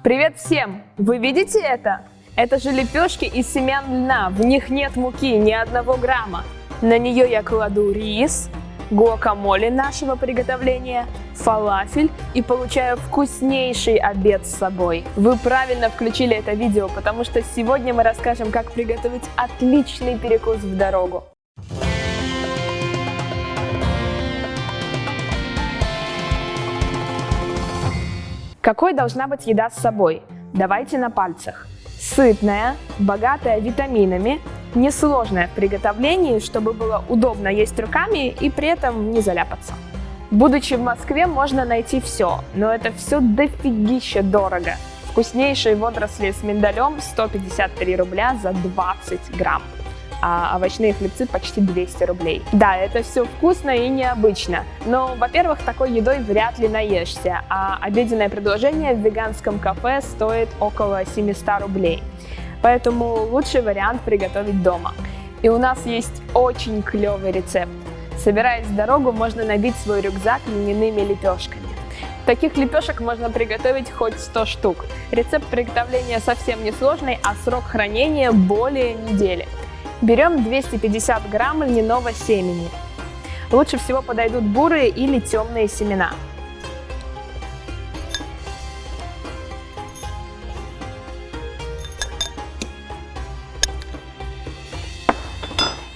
Привет всем! Вы видите это? Это же лепешки из семян льна, в них нет муки, ни 1 грамма. На нее я кладу рис, гуакамоле нашего приготовления, фалафель и получаю вкуснейший обед с собой. Вы правильно включили это видео, потому что сегодня мы расскажем, как приготовить отличный перекус в дорогу. Какой должна быть еда с собой? Давайте на пальцах. Сытная, богатая витаминами, несложная в приготовлении, чтобы было удобно есть руками и при этом не заляпаться. Будучи в Москве, можно найти все, но это все дофигища дорого. Вкуснейшие водоросли с миндалем 153 рубля за 20 грамм. А овощные хлебцы почти 200 рублей. Да, это все вкусно и необычно, но, во-первых, такой едой вряд ли наешься, а обеденное предложение в веганском кафе стоит около 700 рублей. Поэтому лучший вариант приготовить дома. И у нас есть очень клевый рецепт. Собираясь в дорогу, можно набить свой рюкзак льняными лепешками. Таких лепешек можно приготовить хоть 100 штук. Рецепт приготовления совсем несложный, а срок хранения более недели. Берем 250 грамм льняного семени. Лучше всего подойдут бурые или темные семена.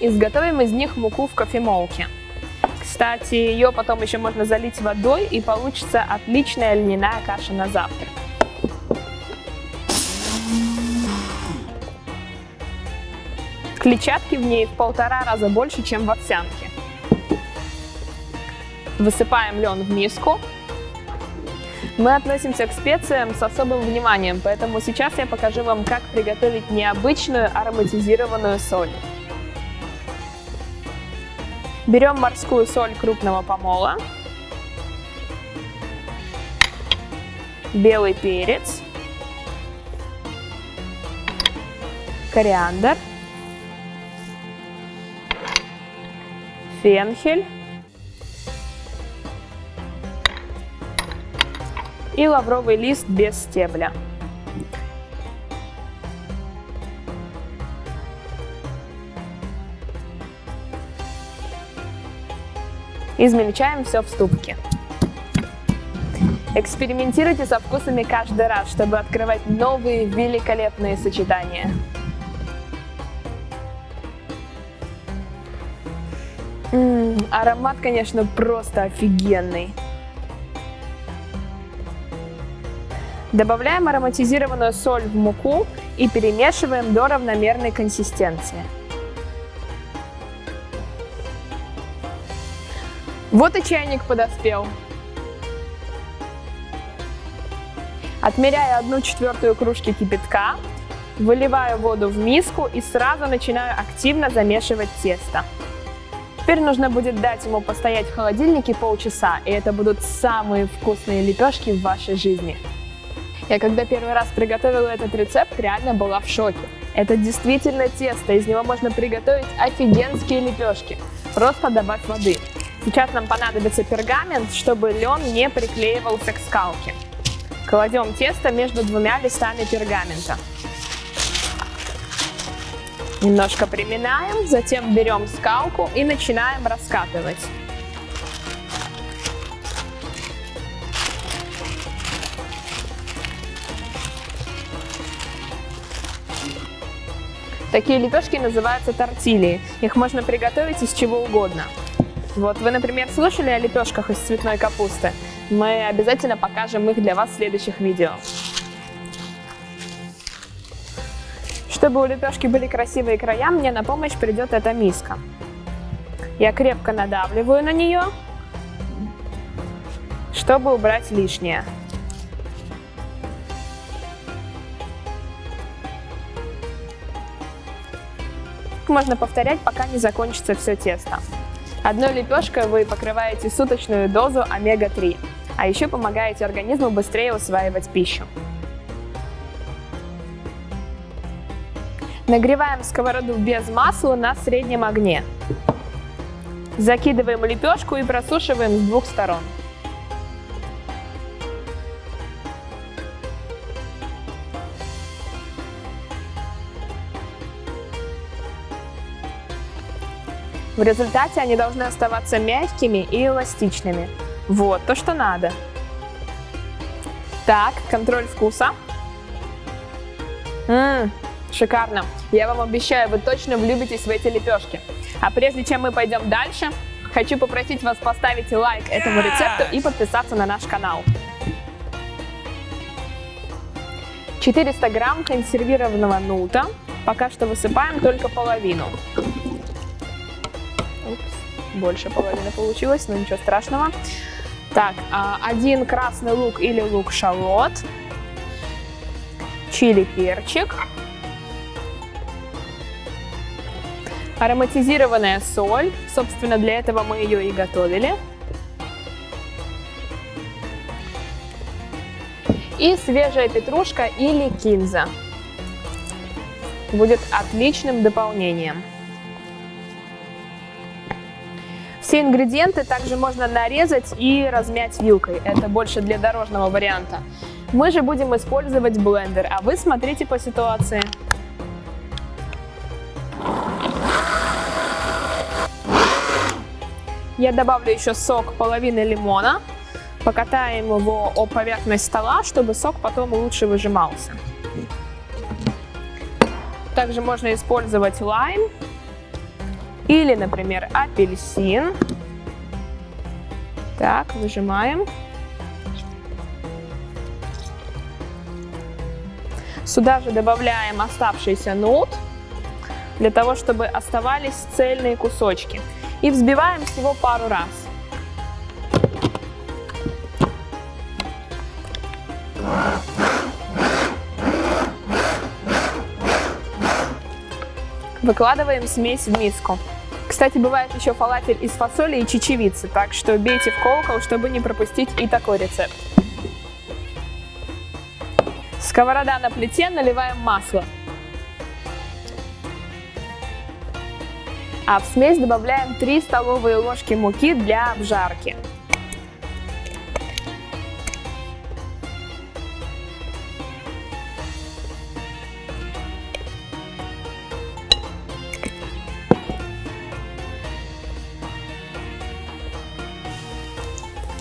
Изготовим из них муку в кофемолке. Кстати, ее потом еще можно залить водой, и получится отличная льняная каша на завтрак. Клетчатки в ней в 1,5 раза больше, чем в овсянке. Высыпаем лен в миску. Мы относимся к специям с особым вниманием, поэтому сейчас я покажу вам, как приготовить необычную ароматизированную соль. Берем морскую соль крупного помола, белый перец, кориандр, фенхель и лавровый лист без стебля. Измельчаем все в ступке. Экспериментируйте со вкусами каждый раз, чтобы открывать новые великолепные сочетания. Аромат, конечно, просто офигенный. Добавляем ароматизированную соль в муку и перемешиваем до равномерной консистенции. Вот и чайник подоспел. Отмеряю 1/4 кружки кипятка, выливаю воду в миску и сразу начинаю активно замешивать тесто. Теперь нужно будет дать ему постоять в холодильнике полчаса, и это будут самые вкусные лепешки в вашей жизни. Я когда первый раз приготовила этот рецепт, реально была в шоке. Это действительно тесто, из него можно приготовить офигенские лепешки. Просто добавь воды. Сейчас нам понадобится пергамент, чтобы лен не приклеивался к скалке. Кладем тесто между 2 листами пергамента. Немножко приминаем, затем берем скалку и начинаем раскатывать. Такие лепешки называются тортильи. Их можно приготовить из чего угодно. Вот вы, например, слышали о лепешках из цветной капусты? Мы обязательно покажем их для вас в следующих видео. Чтобы у лепешки были красивые края, мне на помощь придет эта миска. Я крепко надавливаю на нее, чтобы убрать лишнее. Можно повторять, пока не закончится все тесто. Одной лепешкой вы покрываете суточную дозу омега-3, а еще помогаете организму быстрее усваивать пищу. Нагреваем сковороду без масла на среднем огне. Закидываем лепешку и просушиваем с двух сторон. В результате они должны оставаться мягкими и эластичными. Вот то, что надо. Так, контроль вкуса. Шикарно. Я вам обещаю, вы точно влюбитесь в эти лепешки. А прежде чем мы пойдем дальше, хочу попросить вас поставить лайк этому рецепту и подписаться на наш канал. 400 грамм консервированного нута. Пока что высыпаем только половину. Больше половины получилось, но ничего страшного. Так, 1 красный лук или лук-шалот, чили-перчик, ароматизированная соль, собственно, для этого мы ее и готовили, и свежая петрушка или кинза. Будет отличным дополнением. Все ингредиенты также можно нарезать и размять вилкой. Это больше для дорожного варианта. Мы же будем использовать блендер, а вы смотрите по ситуации. Я добавлю еще сок половины лимона. Покатаем его о поверхность стола, чтобы сок потом лучше выжимался. Также можно использовать лайм. Или, например, апельсин. Так, выжимаем. Сюда же добавляем оставшийся нут, для того, чтобы оставались цельные кусочки. И взбиваем всего пару раз. Выкладываем смесь в миску. Кстати, бывает еще фалафель из фасоли и чечевицы, так что бейте в колокол, чтобы не пропустить и такой рецепт. Сковорода на плите, наливаем масло. А в смесь добавляем 3 столовые ложки муки для обжарки.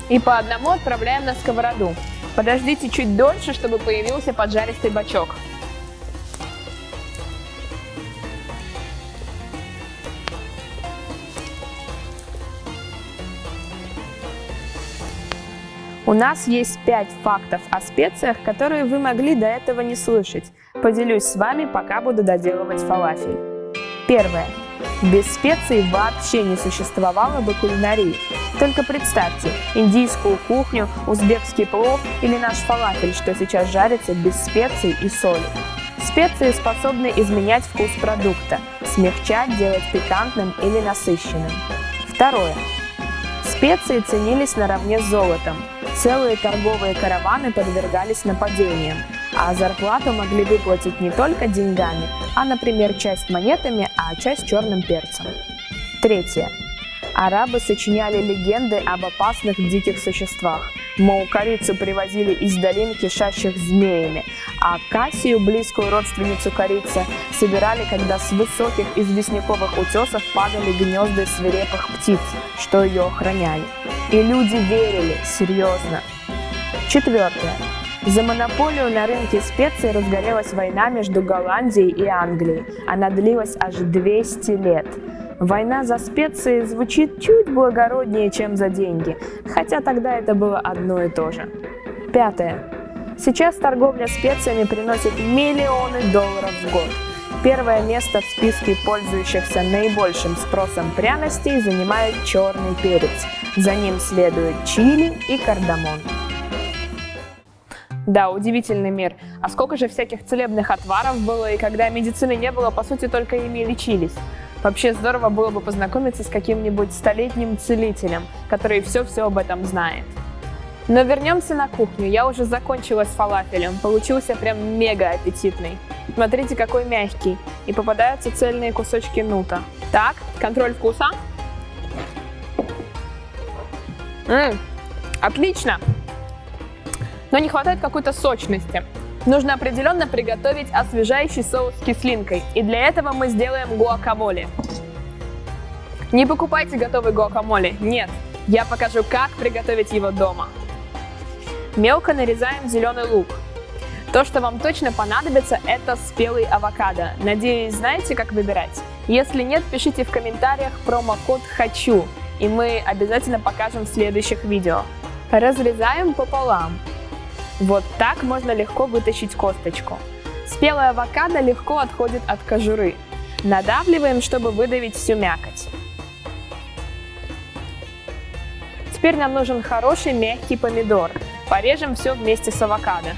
И по одному отправляем на сковороду. Подождите чуть дольше, чтобы появился поджаристый бачок. У нас есть 5 фактов о специях, которые вы могли до этого не слышать. Поделюсь с вами, пока буду доделывать фалафель. Первое. Без специй вообще не существовало бы кулинарии. Только представьте, индийскую кухню, узбекский плов или наш фалафель, что сейчас жарится без специй и соли. Специи способны изменять вкус продукта, смягчать, делать пикантным или насыщенным. Второе. Специи ценились наравне с золотом. Целые торговые караваны подвергались нападениям, а зарплату могли выплатить не только деньгами, а, например, часть монетами, а часть черным перцем. Третье. Арабы сочиняли легенды об опасных диких существах. Мол, корицу привозили из долин, кишащих змеями, а кассию, близкую родственницу корицы, собирали, когда с высоких известняковых утесов падали гнезда свирепых птиц, что ее охраняли. И люди верили, серьезно. Четвертое. За монополию на рынке специй разгорелась война между Голландией и Англией. Она длилась аж 200 лет. Война за специи звучит чуть благороднее, чем за деньги, хотя тогда это было одно и то же. Пятое. Сейчас торговля специями приносит миллионы долларов в год. Первое место в списке пользующихся наибольшим спросом пряностей занимает черный перец. За ним следует чили и кардамон. Да, удивительный мир. А сколько же всяких целебных отваров было, и когда медицины не было, по сути, только ими лечились. Вообще здорово было бы познакомиться с каким-нибудь столетним целителем, который все-все об этом знает. Но вернемся на кухню. Я уже закончила с фалафелем. Получился прям мега аппетитный. Смотрите, какой мягкий. И попадаются цельные кусочки нута. Так, контроль вкуса. Отлично! Но не хватает какой-то сочности. Нужно определенно приготовить освежающий соус с кислинкой. И для этого мы сделаем гуакамоле. Не покупайте готовый гуакамоле, нет, я покажу, как приготовить его дома. Мелко нарезаем зеленый лук. То, что вам точно понадобится, это спелый авокадо. Надеюсь, знаете, как выбирать? Если нет, пишите в комментариях промокод «Хочу», и мы обязательно покажем в следующих видео. Разрезаем пополам. Вот так можно легко вытащить косточку. Спелый авокадо легко отходит от кожуры. Надавливаем, чтобы выдавить всю мякоть. Теперь нам нужен хороший мягкий помидор. Порежем все вместе с авокадо.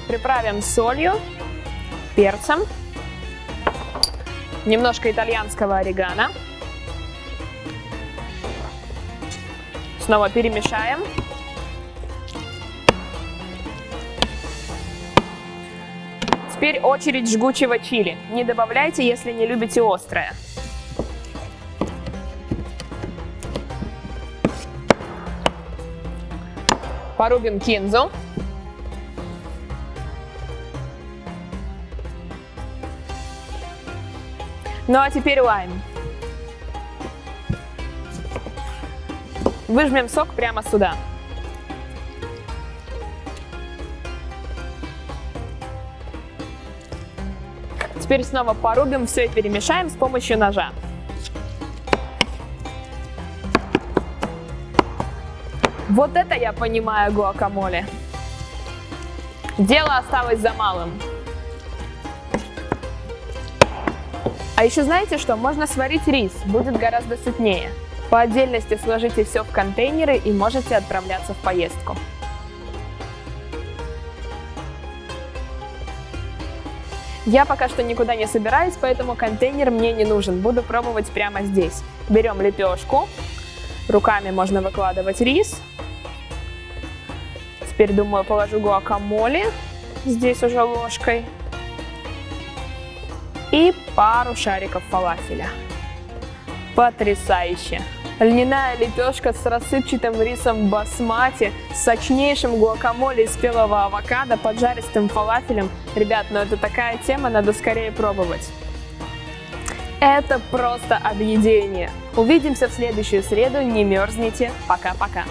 Приправим солью, перцем, немножко итальянского орегано. Снова перемешаем. Теперь очередь жгучего чили. Не добавляйте, если не любите острое. Порубим кинзу. Ну а теперь лайм. Выжмем сок прямо сюда. Теперь снова порубим все и перемешаем с помощью ножа. Вот это я понимаю гуакамоле. Дело осталось за малым. А еще знаете что? Можно сварить рис, будет гораздо сытнее. По отдельности сложите все в контейнеры и можете отправляться в поездку. Я пока что никуда не собираюсь, поэтому контейнер мне не нужен. Буду пробовать прямо здесь. Берем лепешку, руками можно выкладывать рис. Теперь, думаю, положу гуакамоле, здесь уже ложкой. И пару шариков фалафеля. Потрясающе! Льняная лепешка с рассыпчатым рисом басмати, с сочнейшим гуакамоле из спелого авокадо, поджаристым фалафелем. Ребят, ну это такая тема, надо скорее пробовать. Это просто объедение. Увидимся в следующую среду, не мерзните. Пока-пока.